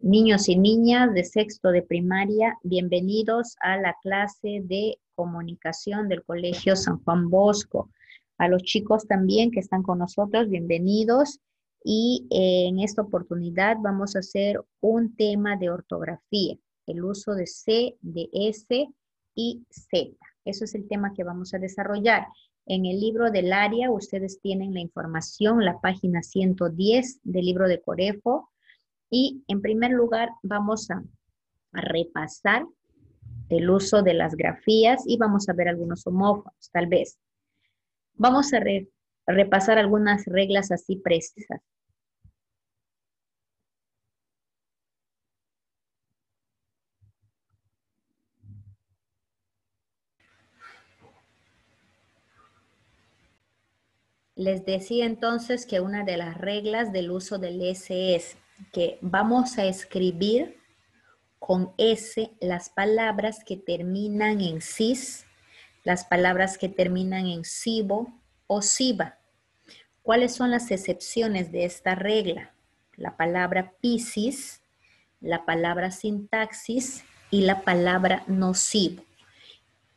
Niños y niñas de sexto de primaria, bienvenidos a la clase de comunicación del Colegio San Juan Bosco. A los chicos también que están con nosotros, bienvenidos. Y en esta oportunidad vamos a hacer un tema de ortografía, el uso de C, de S y Z. Eso es el tema que vamos a desarrollar. En el libro del área ustedes tienen la información, la página 110 del libro de Corefo. Y en primer lugar vamos a repasar el uso de las grafías y vamos a ver algunos homófonos, tal vez. Vamos a repasar algunas reglas así precisas. Les decía entonces que una de las reglas del uso del S es que vamos a escribir con S las palabras que terminan en cis, las palabras que terminan en sibo o siba. ¿Cuáles son las excepciones de esta regla? La palabra piscis, la palabra sintaxis y la palabra nocivo.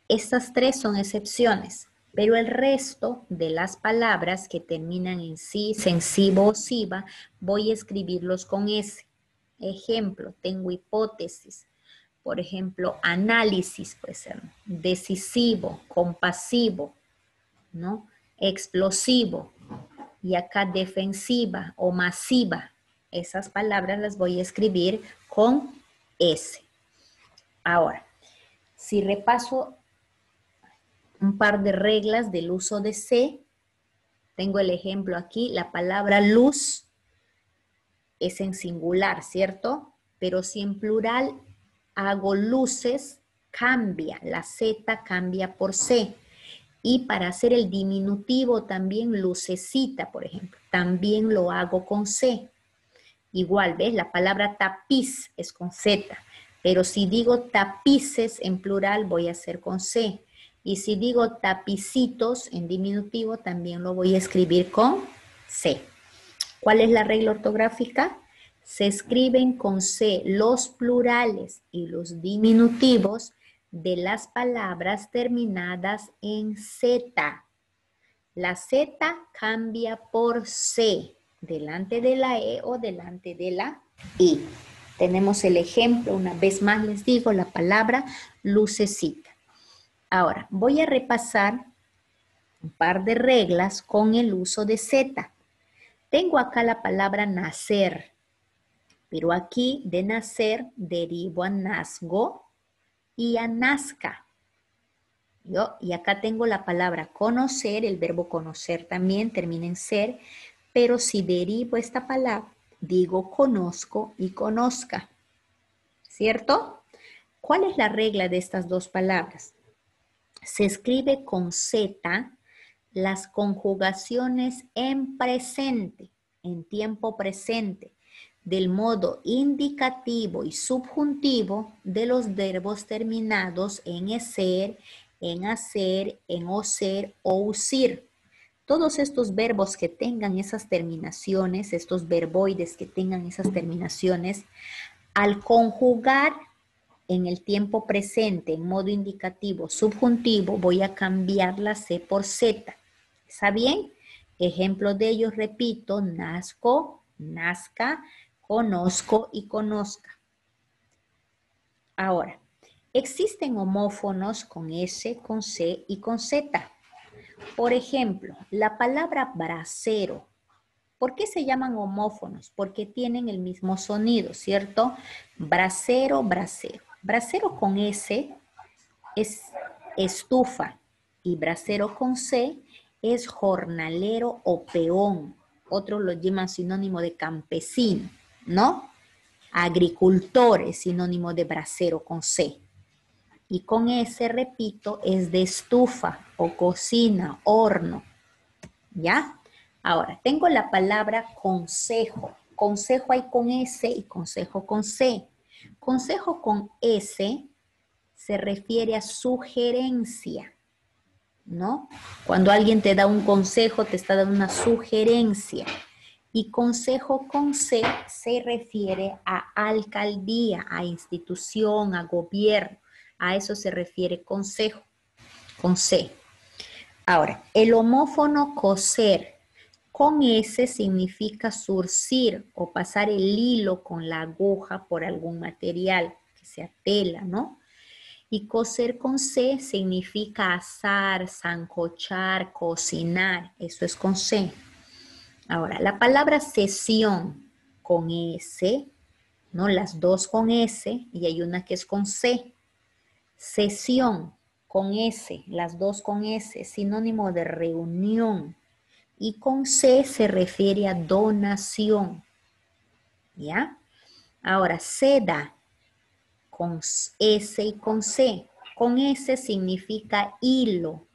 Estas tres son excepciones, pero el resto de las palabras que terminan en cis, en sibo o siba, voy a escribirlos con S. Ejemplo, tengo hipótesis. Por ejemplo, análisis puede ser decisivo, compasivo, ¿no? Explosivo. Y acá defensiva o masiva. Esas palabras las voy a escribir con S. Ahora, si repaso un par de reglas del uso de C, tengo el ejemplo aquí, la palabra luz es en singular, ¿cierto? Pero si en plural hago luces, cambia, la Z cambia por C. Y para hacer el diminutivo también lucecita, por ejemplo, también lo hago con C. Igual, ¿ves? La palabra tapiz es con Z, pero si digo tapices en plural voy a hacer con C. Y si digo tapicitos en diminutivo también lo voy a escribir con C. ¿Cuál es la regla ortográfica? Se escriben con C los plurales y los diminutivos de las palabras terminadas en Z. La Z cambia por C, delante de la E o delante de la I. Tenemos el ejemplo, una vez más les digo, la palabra lucecita. Ahora, voy a repasar un par de reglas con el uso de Z. Tengo acá la palabra nacer, pero aquí de nacer derivo a nazgo y a nazca. Y acá tengo la palabra conocer, el verbo conocer también termina en ser, pero si derivo esta palabra, digo conozco y conozca, ¿cierto? ¿Cuál es la regla de estas dos palabras? Se escribe con Z las conjugaciones en presente, en tiempo presente, del modo indicativo y subjuntivo de los verbos terminados en eser, en hacer, en oser o usir. Todos estos verbos que tengan esas terminaciones, estos verboides que tengan esas terminaciones, al conjugar en el tiempo presente, en modo indicativo, subjuntivo, voy a cambiar la C por Z. ¿Está bien? Ejemplo de ellos, repito, nazco, nazca, conozco y conozca. Ahora, existen homófonos con S, con C y con Z. Por ejemplo, la palabra bracero. ¿Por qué se llaman homófonos? Porque tienen el mismo sonido, ¿cierto? Bracero, bracero. Bracero con S es estufa y bracero con C es jornalero o peón. Otros lo llaman sinónimo de campesino, ¿no? Agricultor es sinónimo de bracero con C. Y con S, repito, es de estufa o cocina, horno. ¿Ya? Ahora, tengo la palabra consejo. Consejo hay con S y consejo con C. Consejo con S se refiere a sugerencia, ¿no? Cuando alguien te da un consejo, te está dando una sugerencia. Y consejo con C se refiere a alcaldía, a institución, a gobierno. A eso se refiere consejo, con C. Ahora, el homófono coser con S significa surcir o pasar el hilo con la aguja por algún material, que sea tela, ¿no? Y coser con C significa asar, sancochar, cocinar. Eso es con C. Ahora, la palabra sesión con S, ¿no? Las dos con S y hay una que es con C. Sesión con S, las dos con S, sinónimo de reunión. Y con C se refiere a donación. ¿Ya? Ahora, seda con S y con C. Con S significa hilo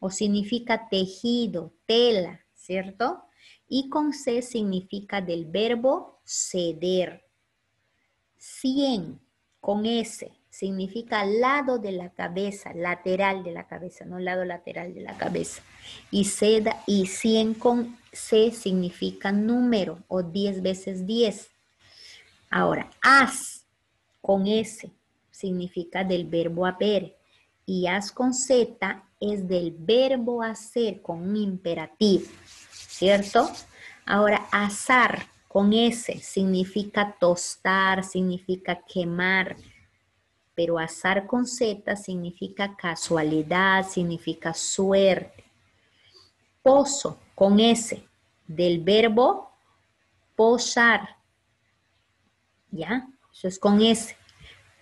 o significa tejido, tela, ¿cierto? Y con C significa del verbo ceder. 100 con S significa lado de la cabeza, lateral de la cabeza, no lado lateral de la cabeza. Y 100 con C significa número o 10 veces 10. Ahora, as con S significa del verbo haber y as con Z es del verbo hacer con un imperativo, ¿cierto? Ahora, asar con S significa tostar, significa quemar, pero asar con Z significa casualidad, significa suerte. Pozo con S del verbo posar, ¿ya? Eso es con S.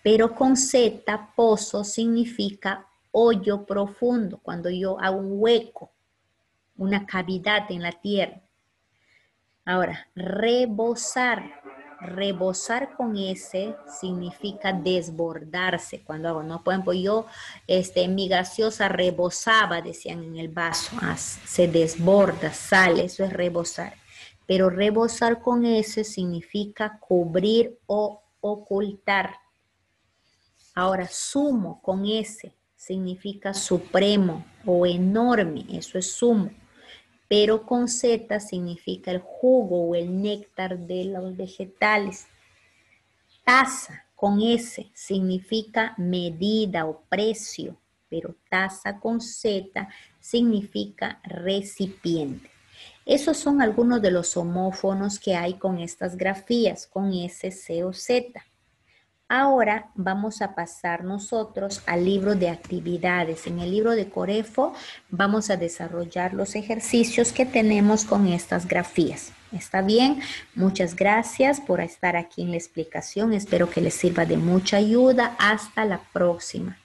Pero con Z, pozo significa hoyo profundo, cuando yo hago un hueco, una cavidad en la tierra. Ahora, rebosar. Rebosar con S significa desbordarse. Cuando hago, no, por ejemplo, yo, mi gaseosa rebosaba, decían en el vaso. Se desborda, sale, eso es rebosar. Pero rebosar con S significa cubrir o ocultar. Ahora, sumo con S significa supremo o enorme, eso es sumo. Pero con Z significa el jugo o el néctar de los vegetales. Taza con S significa medida o precio, pero taza con Z significa recipiente. Esos son algunos de los homófonos que hay con estas grafías, con S, C o Z. Ahora vamos a pasar nosotros al libro de actividades. En el libro de Corefo vamos a desarrollar los ejercicios que tenemos con estas grafías. ¿Está bien? Muchas gracias por estar aquí en la explicación. Espero que les sirva de mucha ayuda. Hasta la próxima.